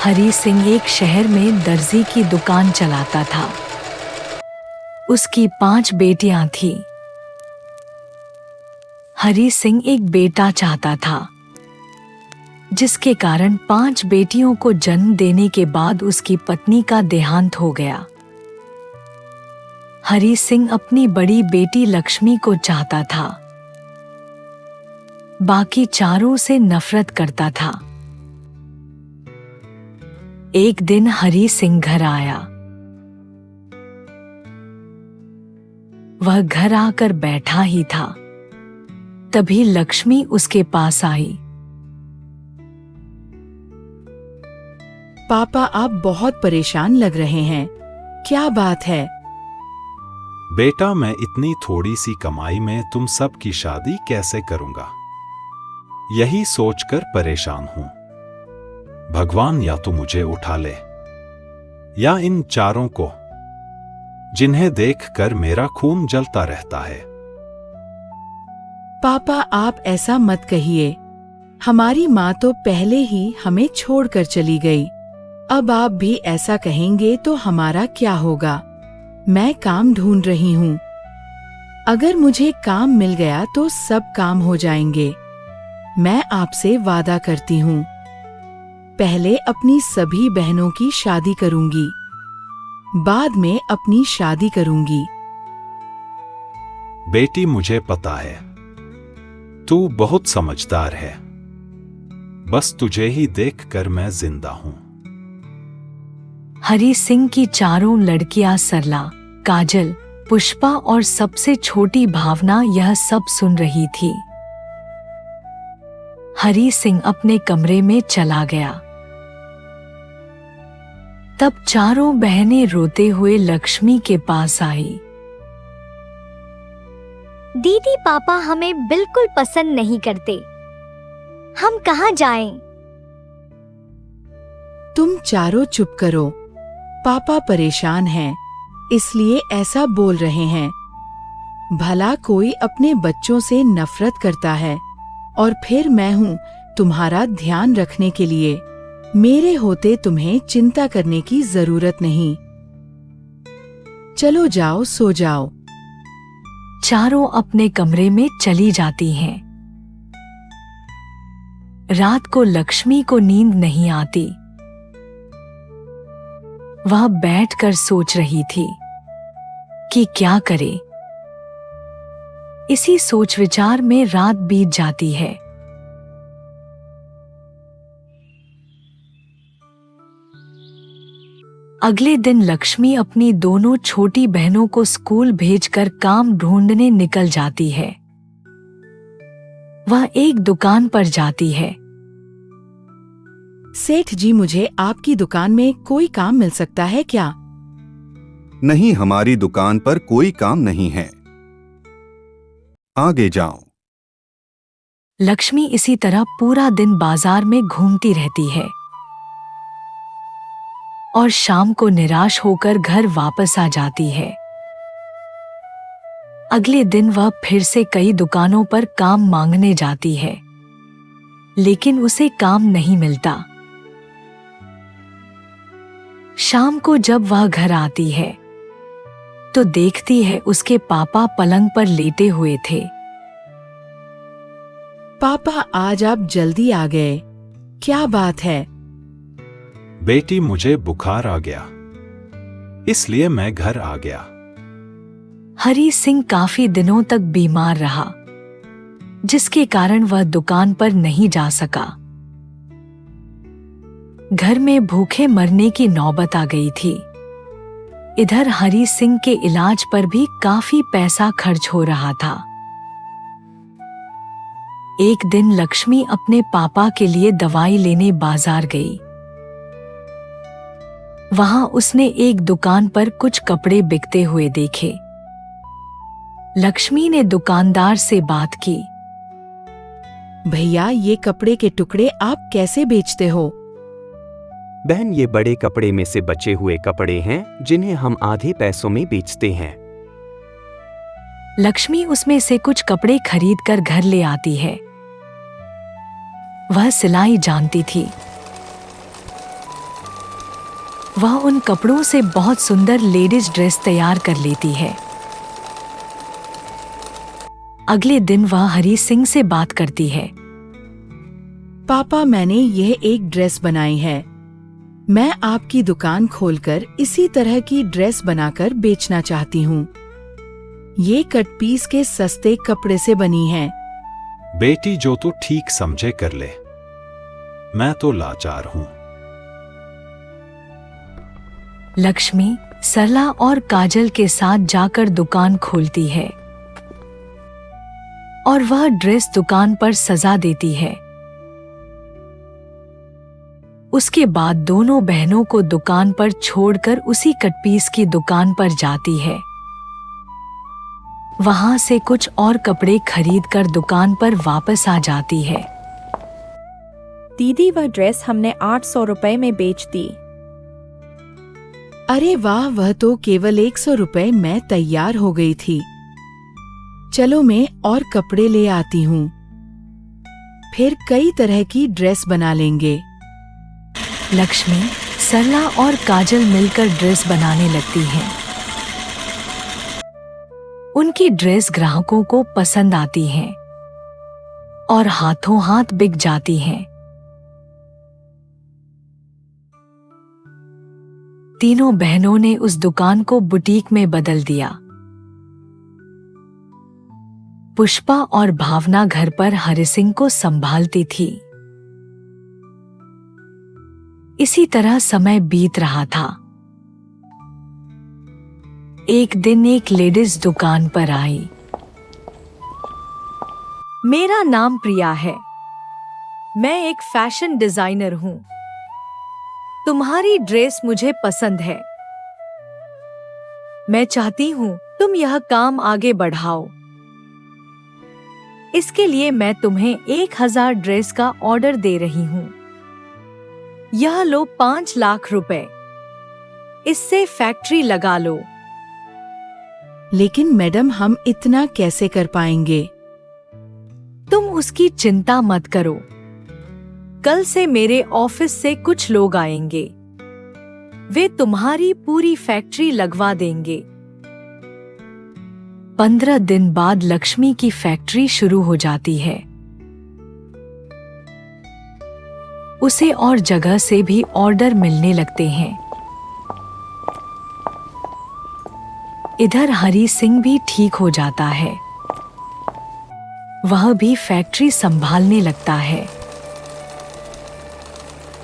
हरी सिंह एक शहर में दर्जी की दुकान चलाता था। उसकी 5 बेटियां थीं। हरी सिंह एक बेटा चाहता था, जिसके कारण 5 बेटियों को जन्म देने के बाद उसकी पत्नी का देहांत हो गया। हरी सिंह अपनी बड़ी बेटी लक्ष्मी को चाहता था, बाकी चारों से नफरत करता था। एक दिन हरी सिंह घर आया। वह घर आकर बैठा ही था, तभी लक्ष्मी उसके पास आई। पापा, आप बहुत परेशान लग रहे हैं, क्या बात है? बेटा, मैं इतनी थोड़ी सी कमाई में तुम सब की शादी कैसे करूंगा, यही सोचकर परेशान हूं। भगवान या तो मुझे उठा ले, या इन चारों को, जिन्हें देखकर मेरा खून जलता रहता है। पापा, आप ऐसा मत कहिए। हमारी माँ तो पहले ही हमें छोड़कर चली गई। अब आप भी ऐसा कहेंगे तो हमारा क्या होगा? मैं काम ढूंढ रही हूँ। अगर मुझे काम मिल गया तो सब काम हो जाएंगे। मैं आपसे वादा करती हूँ, पहले अपनी सभी बहनों की शादी करूंगी, बाद में अपनी शादी करूंगी। बेटी, मुझे पता है तू बहुत समझदार है, बस तुझे ही देखकर मैं जिंदा हूं। हरी सिंह की चारों लड़कियां सरला, काजल, पुष्पा और सबसे छोटी भावना यह सब सुन रही थी। हरी सिंह अपने कमरे में चला गया। तब चारों बहनें रोते हुए लक्ष्मी के पास आई। दीदी, पापा हमें बिल्कुल पसंद नहीं करते, हम कहाँ जाएं? तुम चारों चुप करो। पापा परेशान हैं, इसलिए ऐसा बोल रहे हैं। भला कोई अपने बच्चों से नफरत करता है, और फिर मैं हूँ तुम्हारा ध्यान रखने के लिए। मेरे होते तुम्हें चिंता करने की जरूरत नहीं। चलो जाओ, सो जाओ। चारों अपने कमरे में चली जाती हैं। रात को लक्ष्मी को नींद नहीं आती। वह बैठकर सोच रही थी कि क्या करे। इसी सोच विचार में रात बीत जाती है। अगले दिन लक्ष्मी अपनी दोनों छोटी बहनों को स्कूल भेजकर काम ढूंढने निकल जाती है। वह एक दुकान पर जाती है। सेठ जी, मुझे आपकी दुकान में कोई काम मिल सकता है क्या? नहीं, हमारी दुकान पर कोई काम नहीं है, आगे जाओ। लक्ष्मी इसी तरह पूरा दिन बाजार में घूमती रहती है और शाम को निराश होकर घर वापस आ जाती है। अगले दिन वह फिर से कई दुकानों पर काम मांगने जाती है, लेकिन उसे काम नहीं मिलता। शाम को जब वह घर आती है तो देखती है उसके पापा पलंग पर लेटे हुए थे। पापा, आज आप जल्दी आ गए, क्या बात है? बेटी, मुझे बुखार आ गया, इसलिए मैं घर आ गया। हरी सिंह काफी दिनों तक बीमार रहा, जिसके कारण वह दुकान पर नहीं जा सका। घर में भूखे मरने की नौबत आ गई थी। इधर हरी सिंह के इलाज पर भी काफी पैसा खर्च हो रहा था। एक दिन लक्ष्मी अपने पापा के लिए दवाई लेने बाजार गई। वहां उसने एक दुकान पर कुछ कपड़े बिकते हुए देखे। लक्ष्मी ने दुकानदार से बात की। भैया, ये कपड़े के टुकड़े आप कैसे बेचते हो? बहन, ये बड़े कपड़े में से बचे हुए कपड़े हैं, जिन्हें हम आधे पैसों में बेचते हैं। लक्ष्मी उसमें से कुछ कपड़े खरीद कर घर ले आती है। वह सिलाई जानती थी। वह उन कपड़ों से बहुत सुंदर लेडीज ड्रेस तैयार कर लेती है। अगले दिन वह हरी सिंह से बात करती है। पापा, मैंने यह एक ड्रेस बनाई है। मैं आपकी दुकान खोलकर इसी तरह की ड्रेस बनाकर बेचना चाहती हूँ। ये कट पीस के सस्ते कपड़े से बनी है। बेटी, जो तू ठीक समझे कर ले, मैं तो लाचार हूं। लक्ष्मी सरला और काजल के साथ जाकर दुकान खोलती है और वह ड्रेस दुकान पर सजा देती है। उसके बाद दोनों बहनों को दुकान पर छोड़कर उसी कटपीस की दुकान पर जाती है। वहां से कुछ और कपड़े खरीदकर दुकान पर वापस आ जाती है। दीदी, वह ड्रेस हमने 800 रुपए में बेच दी। अरे वाह, वह तो केवल 100 रुपए में तैयार हो गई थी। चलो मैं और कपड़े ले आती हूँ, फिर कई तरह की ड्रेस बना लेंगे। लक्ष्मी, सरला और काजल मिलकर ड्रेस बनाने लगती हैं। उनकी ड्रेस ग्राहकों को पसंद आती हैं और हाथों हाथ बिक जाती हैं। तीनों बहनों ने उस दुकान को बुटीक में बदल दिया। पुष्पा और भावना घर पर हरि सिंह को संभालती थी। इसी तरह समय बीत रहा था। एक दिन एक लेडीज दुकान पर आई। मेरा नाम प्रिया है। मैं एक फैशन डिजाइनर हूं। तुम्हारी ड्रेस मुझे पसंद है। मैं चाहती हूं तुम यह काम आगे बढ़ाओ। इसके लिए मैं तुम्हें 1000 ड्रेस का ऑर्डर दे रही हूं। यह लो 5 लाख रुपए। इससे फैक्ट्री लगा लो। लेकिन मैडम, हम इतना कैसे कर पाएंगे? तुम उसकी चिंता मत करो। कल से मेरे ऑफिस से कुछ लोग आएंगे। वे तुम्हारी पूरी फैक्ट्री लगवा देंगे। 15 दिन बाद लक्ष्मी की फैक्ट्री शुरू हो जाती है। उसे और जगह से भी ऑर्डर मिलने लगते हैं। इधर हरि सिंह भी ठीक हो जाता है। वह भी फैक्ट्री संभालने लगता है।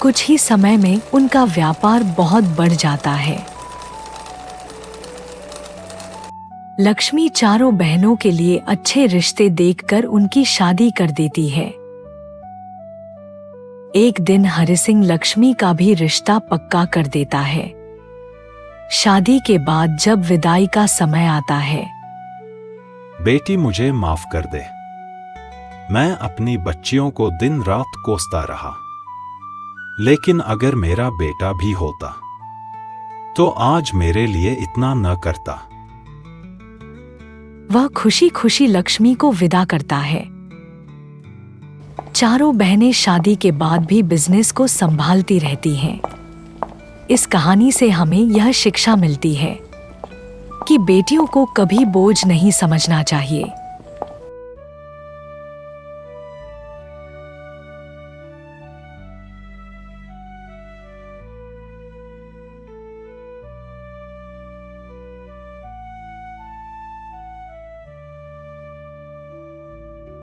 कुछ ही समय में उनका व्यापार बहुत बढ़ जाता है। लक्ष्मी चारों बहनों के लिए अच्छे रिश्ते देखकर उनकी शादी कर देती है। एक दिन हरि सिंह लक्ष्मी का भी रिश्ता पक्का कर देता है। शादी के बाद जब विदाई का समय आता है, बेटी, मुझे माफ कर दे। मैं अपनी बच्चियों को दिन रात कोसता रहा, लेकिन अगर मेरा बेटा भी होता तो आज मेरे लिए इतना न करता। वह खुशी खुशी लक्ष्मी को विदा करता है। चारों बहनें शादी के बाद भी बिजनेस को संभालती रहती हैं। इस कहानी से हमें यह शिक्षा मिलती है कि बेटियों को कभी बोझ नहीं समझना चाहिए।